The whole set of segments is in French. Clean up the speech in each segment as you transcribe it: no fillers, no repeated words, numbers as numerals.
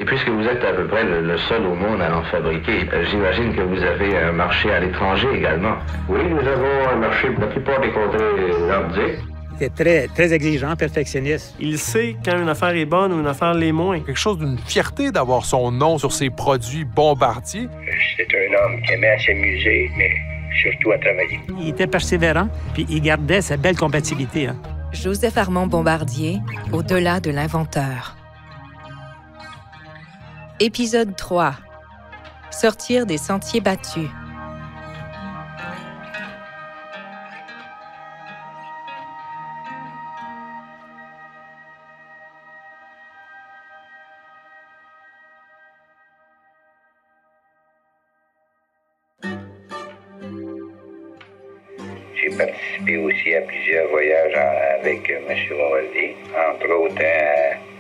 Et puisque vous êtes à peu près le seul au monde à en fabriquer, j'imagine que vous avez un marché à l'étranger également. Oui, nous avons un marché pour la plupart des contrées nordiques. Il est très exigeant, perfectionniste. Il sait quand une affaire est bonne ou une affaire l'est moins. Quelque chose d'une fierté d'avoir son nom sur ses produits Bombardier. C'est un homme qui aimait à s'amuser, mais surtout à travailler. Il était persévérant, puis il gardait sa belle compatibilité. Joseph Armand Bombardier, au-delà de l'inventeur. Épisode 3. Sortir des sentiers battus. J'ai participé aussi à plusieurs voyages avec M. Bombardier, entre autres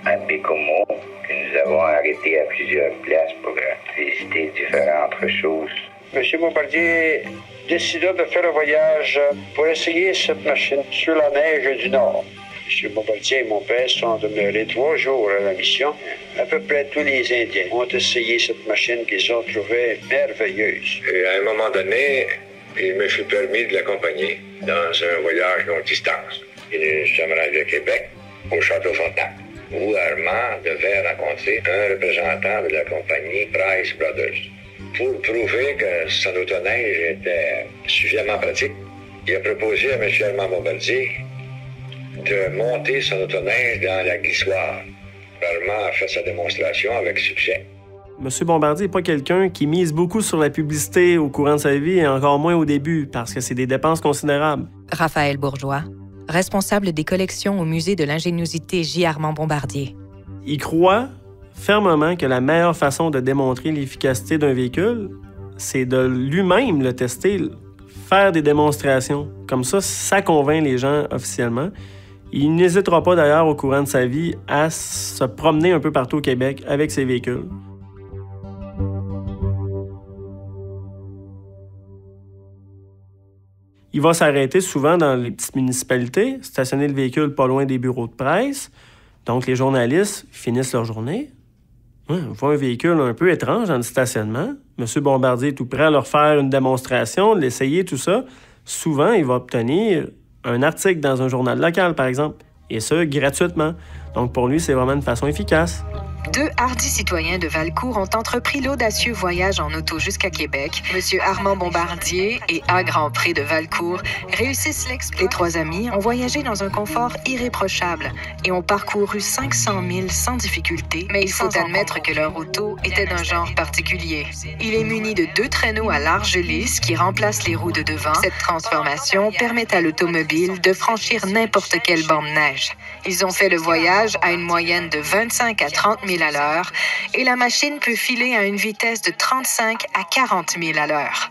à Bécomo, que nous avons arrêté à plusieurs places pour visiter différentes choses. M. Bombardier décida de faire un voyage pour essayer cette machine sur la neige du Nord. M. Bombardier et mon père sont demeurés 3 jours à la mission. À peu près tous les Indiens ont essayé cette machine qu'ils ont trouvée merveilleuse. Et à un moment donné, il me fut permis de l'accompagner dans un voyage longue distance. Et nous sommes rendus à Québec, au Château Frontenac, où Armand devait rencontrer un représentant de la compagnie Price Brothers. Pour prouver que son autoneige était suffisamment pratique, il a proposé à M. Armand Bombardier de monter son autoneige dans la glissoire. Armand a fait sa démonstration avec succès. M. Bombardier n'est pas quelqu'un qui mise beaucoup sur la publicité au courant de sa vie et encore moins au début, parce que c'est des dépenses considérables. Raphaël Bourgeois, responsable des collections au Musée de l'ingéniosité J. Armand Bombardier. Il croit fermement que la meilleure façon de démontrer l'efficacité d'un véhicule, c'est de lui-même le tester, faire des démonstrations. Comme ça convainc les gens officiellement. Il n'hésitera pas d'ailleurs au courant de sa vie à se promener un peu partout au Québec avec ses véhicules. Il va s'arrêter souvent dans les petites municipalités, stationner le véhicule pas loin des bureaux de presse. Donc, les journalistes finissent leur journée. On voit un véhicule un peu étrange dans le stationnement. M. Bombardier est tout prêt à leur faire une démonstration, de l'essayer, tout ça. Souvent, il va obtenir un article dans un journal local, par exemple, et ça, gratuitement. Donc, pour lui, c'est vraiment une façon efficace. 2 hardis citoyens de Valcourt ont entrepris l'audacieux voyage en auto jusqu'à Québec. M. Armand Bombardier et A. Grandpré de Valcourt réussissent l'exploit. Les 3 amis ont voyagé dans un confort irréprochable et ont parcouru 500 000 sans difficulté. Mais il faut admettre que leur auto était d'un genre particulier. Il est muni de 2 traîneaux à large lisse qui remplacent les roues de devant. Cette transformation permet à l'automobile de franchir n'importe quelle bande de neige. Ils ont fait le voyage à une moyenne de 25 à 30 000 à l'heure et la machine peut filer à une vitesse de 35 à 40 000 à l'heure.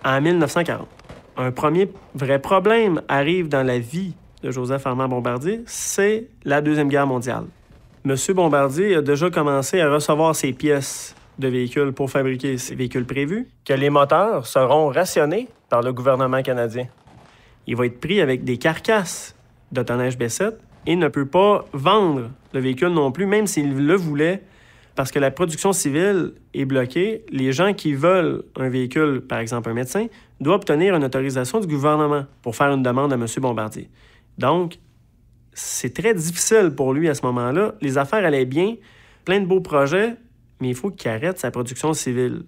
En 1940, un premier vrai problème arrive dans la vie de Joseph Armand Bombardier, c'est la Deuxième Guerre mondiale. M. Bombardier a déjà commencé à recevoir ses pièces de véhicules pour fabriquer ses véhicules prévus, que les moteurs seront rationnés par le gouvernement canadien. Il va être pris avec des carcasses d'autoneige B7 et ne peut pas vendre le véhicule non plus, même s'il le voulait, parce que la production civile est bloquée. Les gens qui veulent un véhicule, par exemple un médecin, doivent obtenir une autorisation du gouvernement pour faire une demande à M. Bombardier. Donc, c'est très difficile pour lui à ce moment-là. Les affaires allaient bien, plein de beaux projets, mais il faut qu'il arrête sa production civile.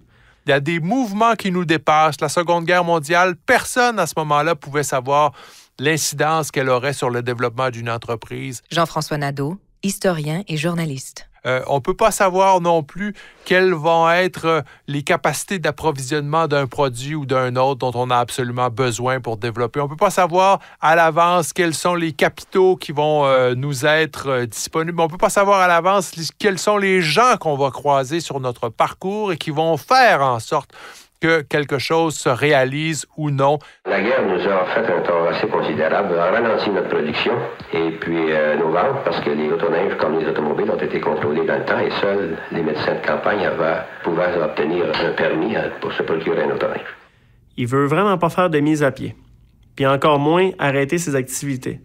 Il y a des mouvements qui nous dépassent. La Seconde Guerre mondiale, personne à ce moment-là pouvait savoir l'incidence qu'elle aurait sur le développement d'une entreprise. Jean-François Nadeau, historien et journaliste. On ne peut pas savoir non plus quelles vont être les capacités d'approvisionnement d'un produit ou d'un autre dont on a absolument besoin pour développer. On ne peut pas savoir à l'avance quels sont les capitaux qui vont nous être disponibles. On ne peut pas savoir à l'avance quels sont les gens qu'on va croiser sur notre parcours et qui vont faire en sorte que quelque chose se réalise ou non. La guerre nous a fait un tort assez considérable, a ralenti notre production et puis nos ventes parce que les autoneiges comme les automobiles ont été contrôlés dans le temps et seuls les médecins de campagne pouvaient obtenir un permis pour se procurer un autoneige. Il veut vraiment pas faire de mise à pied, puis encore moins arrêter ses activités.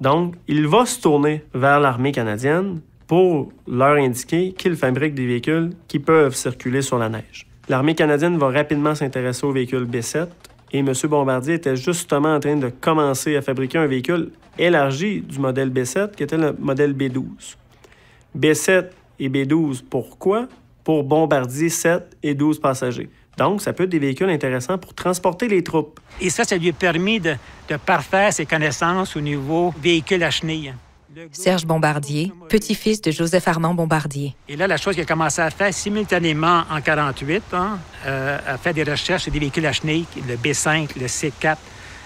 Donc, il va se tourner vers l'armée canadienne pour leur indiquer qu'il fabrique des véhicules qui peuvent circuler sur la neige. L'armée canadienne va rapidement s'intéresser aux véhicules B-7 et M. Bombardier était justement en train de commencer à fabriquer un véhicule élargi du modèle B-7 qui était le modèle B-12. B-7 et B-12, pourquoi? Pour Bombardier 7 et 12 passagers. Donc, ça peut être des véhicules intéressants pour transporter les troupes. Et ça lui a permis de parfaire ses connaissances au niveau véhicule à chenilles. Serge Bombardier, petit-fils de Joseph-Armand Bombardier. Et là, la chose qu'il a commencé à faire simultanément en 1948, a fait des recherches sur des véhicules à chenilles, le B5, le C4,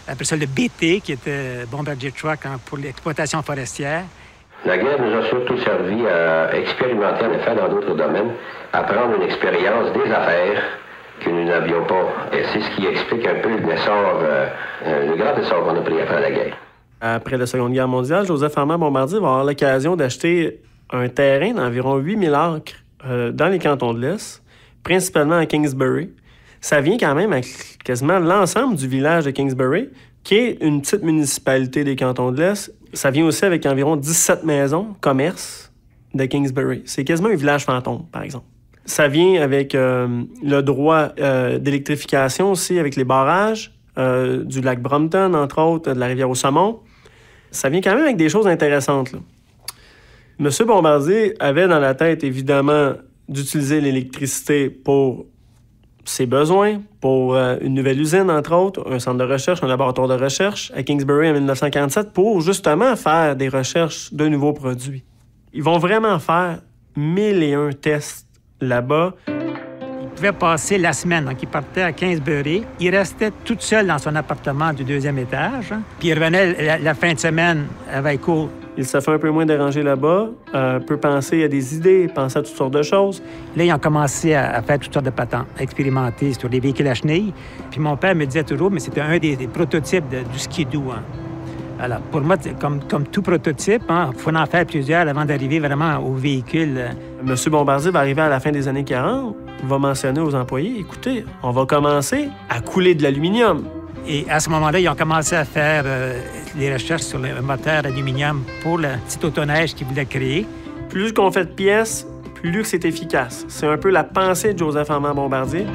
après ça le BT, qui était Bombardier Truck pour l'exploitation forestière. La guerre nous a surtout servi à expérimenter en effet dans d'autres domaines, à prendre une expérience des affaires que nous n'avions pas. Et c'est ce qui explique un peu le grand essor qu'on a pris après la guerre. Après la Seconde Guerre mondiale, Joseph-Armand Bombardier va avoir l'occasion d'acheter un terrain d'environ 8000 acres dans les cantons de l'Est, principalement à Kingsbury. Ça vient quand même avec quasiment l'ensemble du village de Kingsbury, qui est une petite municipalité des cantons de l'Est. Ça vient aussi avec environ 17 maisons, commerces de Kingsbury. C'est quasiment un village fantôme, par exemple. Ça vient avec le droit d'électrification aussi, avec les barrages du lac Brompton, entre autres, de la rivière au Saumon. Ça vient quand même avec des choses intéressantes, là. M. Bombardier avait dans la tête, évidemment, d'utiliser l'électricité pour ses besoins, pour une nouvelle usine, entre autres, un centre de recherche, un laboratoire de recherche à Kingsbury en 1947 pour justement faire des recherches de nouveaux produits. Ils vont vraiment faire 1001 tests là-bas. Il pouvait passer la semaine, donc il partait à Kingsbury. Il restait tout seul dans son appartement du 2e étage. Puis il revenait la fin de semaine à Valcourt. Il se fait un peu moins déranger là-bas, peut penser à des idées, penser à toutes sortes de choses. Là, ils ont commencé à faire toutes sortes de patentes, à expérimenter sur les véhicules à chenilles. Puis mon père me disait toujours, mais c'était un des prototypes du skidoo. Alors, pour moi, comme tout prototype, il faut en faire plusieurs avant d'arriver vraiment au véhicule. M. Bombardier va arriver à la fin des années 40, va mentionner aux employés, écoutez, on va commencer à couler de l'aluminium. Et à ce moment-là, ils ont commencé à faire les recherches sur le moteur aluminium pour le petit autoneige qu'ils voulaient créer. Plus qu'on fait de pièces, plus que c'est efficace. C'est un peu la pensée de Joseph-Armand Bombardier.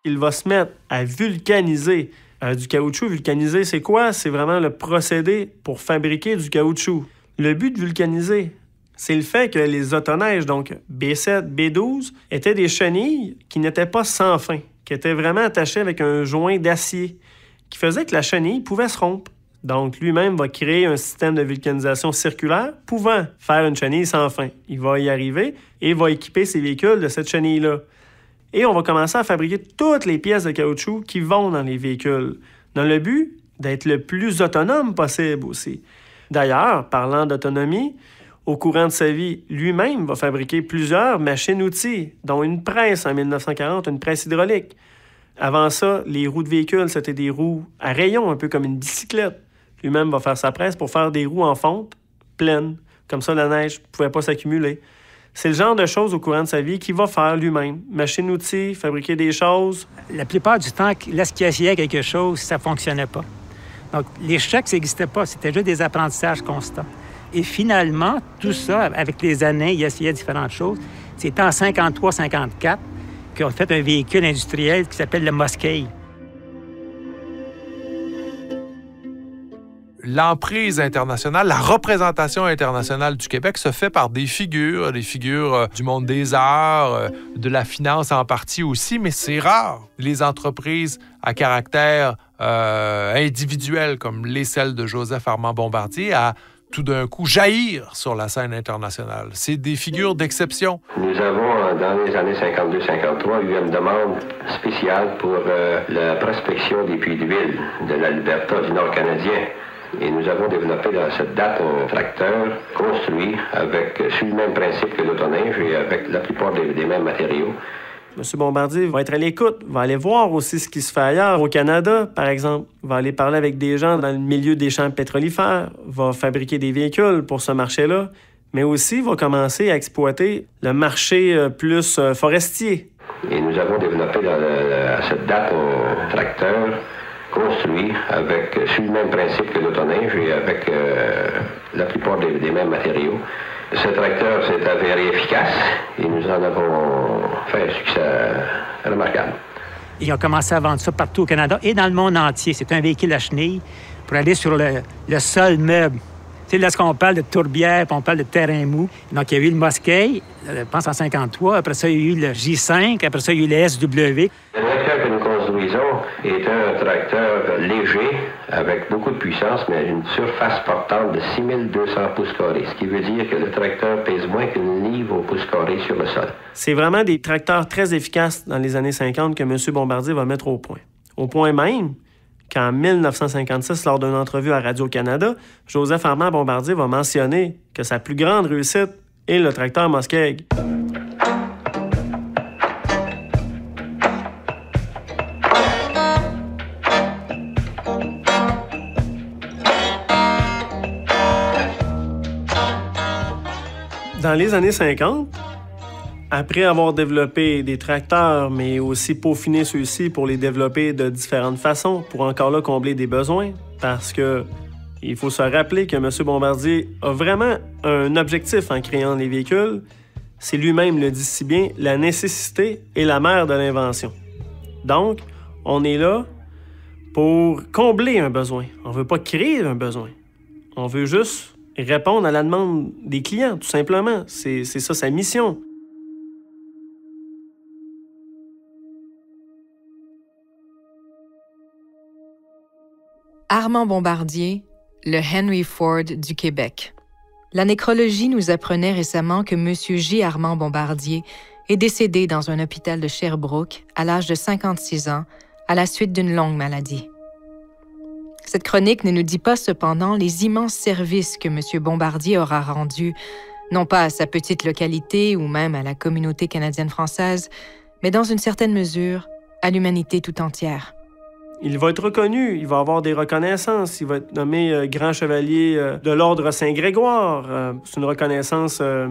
Il va se mettre à vulcaniser du caoutchouc. Vulcaniser, c'est quoi? C'est vraiment le procédé pour fabriquer du caoutchouc. Le but de vulcaniser, c'est le fait que les autoneiges, donc B7, B12, étaient des chenilles qui n'étaient pas sans fin, qui étaient vraiment attachées avec un joint d'acier, qui faisait que la chenille pouvait se rompre. Donc, lui-même va créer un système de vulcanisation circulaire pouvant faire une chenille sans fin. Il va y arriver et va équiper ses véhicules de cette chenille-là. Et on va commencer à fabriquer toutes les pièces de caoutchouc qui vont dans les véhicules, dans le but d'être le plus autonome possible aussi. D'ailleurs, parlant d'autonomie, au courant de sa vie, lui-même va fabriquer plusieurs machines-outils, dont une presse en 1940, une presse hydraulique. Avant ça, les roues de véhicules, c'était des roues à rayons, un peu comme une bicyclette. Lui-même va faire sa presse pour faire des roues en fonte pleines. Comme ça, la neige ne pouvait pas s'accumuler. C'est le genre de choses au courant de sa vie qu'il va faire lui-même. Machine-outils, fabriquer des choses. La plupart du temps, lorsqu'il essayait quelque chose, ça ne fonctionnait pas. Donc, l'échec, ça n'existait pas. C'était juste des apprentissages constants. Et finalement, tout ça, avec les années, il essayait différentes choses. C'était en 1953-1954 qu'on a fait un véhicule industriel qui s'appelle le Mosquée. L'emprise internationale, la représentation internationale du Québec se fait par des figures du monde des arts, de la finance en partie aussi, mais c'est rare. Les entreprises à caractère individuelles comme celles de Joseph Armand Bombardier à tout d'un coup jaillir sur la scène internationale. C'est des figures d'exception. Nous avons, dans les années 52-53, eu une demande spéciale pour la prospection des puits d'huile de l'Alberta du Nord canadien. Et nous avons développé à cette date un tracteur construit sur le même principe que l'autoneige et avec la plupart des mêmes matériaux. M. Bombardier va être à l'écoute, va aller voir aussi ce qui se fait ailleurs, au Canada, par exemple. Va aller parler avec des gens dans le milieu des champs pétrolifères, va fabriquer des véhicules pour ce marché-là, mais aussi va commencer à exploiter le marché plus forestier. Et nous avons développé à cette date un tracteur construit sur le même principe que l'autoneige et avec la plupart des mêmes matériaux. Ce tracteur s'est avéré efficace et nous en avons fait un succès remarquable. Ils ont commencé à vendre ça partout au Canada et dans le monde entier. C'est un véhicule à chenilles pour aller sur le sol meuble. Tu sais, lorsqu'on parle de tourbière, puis on parle de terrain mou. Donc, il y a eu le Mosquet, je pense en 53. Après ça, il y a eu le J5. Après ça, il y a eu le SW. Le tracteur que nous construisons est un tracteur léger, avec beaucoup de puissance, mais une surface portante de 6200 pouces carrés, ce qui veut dire que le tracteur pèse moins qu'une livre au pouce carré sur le sol. C'est vraiment des tracteurs très efficaces dans les années 50 que M. Bombardier va mettre au point. Au point même qu'en 1956, lors d'une entrevue à Radio-Canada, Joseph Armand Bombardier va mentionner que sa plus grande réussite est le tracteur Muskeg. Dans les années 50, après avoir développé des tracteurs, mais aussi peaufiné ceux-ci pour les développer de différentes façons, pour encore là combler des besoins, parce que il faut se rappeler que M. Bombardier a vraiment un objectif en créant les véhicules. C'est lui-même le dit si bien, la nécessité est la mère de l'invention. Donc, on est là pour combler un besoin. On ne veut pas créer un besoin. On veut juste répondre à la demande des clients, tout simplement. C'est ça sa mission. Armand Bombardier, le Henry Ford du Québec. La nécrologie nous apprenait récemment que M. J. Armand Bombardier est décédé dans un hôpital de Sherbrooke à l'âge de 56 ans à la suite d'une longue maladie. Cette chronique ne nous dit pas cependant les immenses services que M. Bombardier aura rendus, non pas à sa petite localité ou même à la communauté canadienne-française, mais dans une certaine mesure, à l'humanité tout entière. Il va être reconnu, il va avoir des reconnaissances, il va être nommé grand chevalier de l'Ordre Saint-Grégoire. C'est une reconnaissance de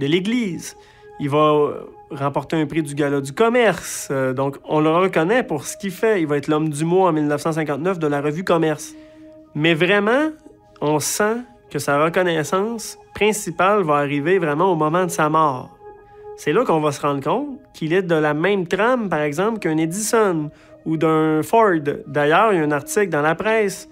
l'Église. Il va remporter un prix du Gala du commerce. Donc, on le reconnaît pour ce qu'il fait. Il va être l'homme du mois en 1959 de la revue Commerce. Mais vraiment, on sent que sa reconnaissance principale va arriver vraiment au moment de sa mort. C'est là qu'on va se rendre compte qu'il est de la même trame, par exemple, qu'un Edison ou d'un Ford. D'ailleurs, il y a un article dans la presse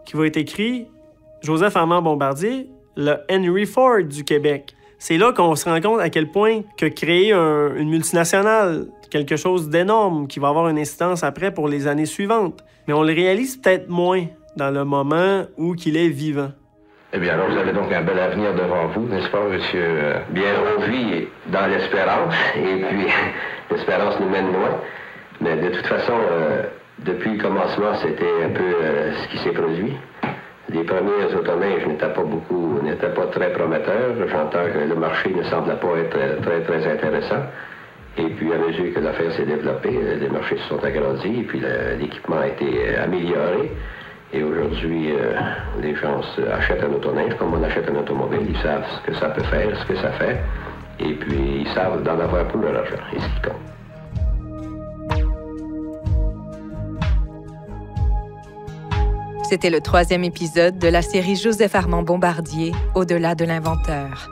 qui va être écrit « Joseph Armand Bombardier, le Henry Ford du Québec ». C'est là qu'on se rend compte à quel point que créer une multinationale, quelque chose d'énorme qui va avoir une incidence après pour les années suivantes. Mais on le réalise peut-être moins dans le moment où qu'il est vivant. Eh bien, alors, vous avez donc un bel avenir devant vous, n'est-ce pas, monsieur? Bien, on vit dans l'espérance, et puis l'espérance nous mène loin. Mais de toute façon, depuis le commencement, c'était un peu ce qui s'est produit. Les premiers autoneiges n'étaient pas très prometteurs. J'entends que le marché ne semblait pas être très, très intéressant. Et puis, à mesure que l'affaire s'est développée, les marchés se sont agrandis, et puis l'équipement a été amélioré. Et aujourd'hui, les gens achètent un autoneige comme on achète un automobile. Ils savent ce que ça peut faire, ce que ça fait. Et puis, ils savent d'en avoir pour leur argent. Et ce qui compte. C'était le 3e épisode de la série Joseph Armand Bombardier, Au-delà de l'inventeur.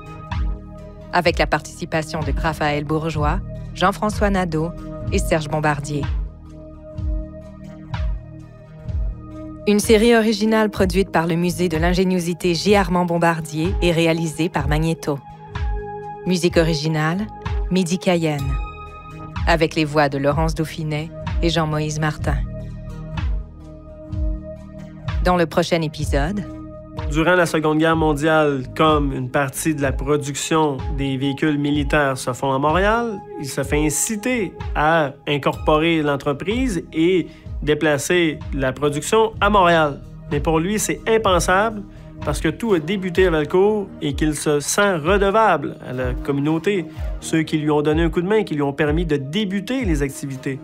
Avec la participation de Raphaël Bourgeois, Jean-François Nadeau et Serge Bombardier. Une série originale produite par le Musée de l'ingéniosité J. Armand Bombardier et réalisée par Magnéto. Musique originale, Midi Cayenne. Avec les voix de Laurence Dauphinet et Jean-Moïse Martin. Dans le prochain épisode... Durant la Seconde Guerre mondiale, comme une partie de la production des véhicules militaires se font à Montréal, il se fait inciter à incorporer l'entreprise et déplacer la production à Montréal. Mais pour lui, c'est impensable parce que tout a débuté à Valcourt et qu'il se sent redevable à la communauté, ceux qui lui ont donné un coup de main, qui lui ont permis de débuter les activités.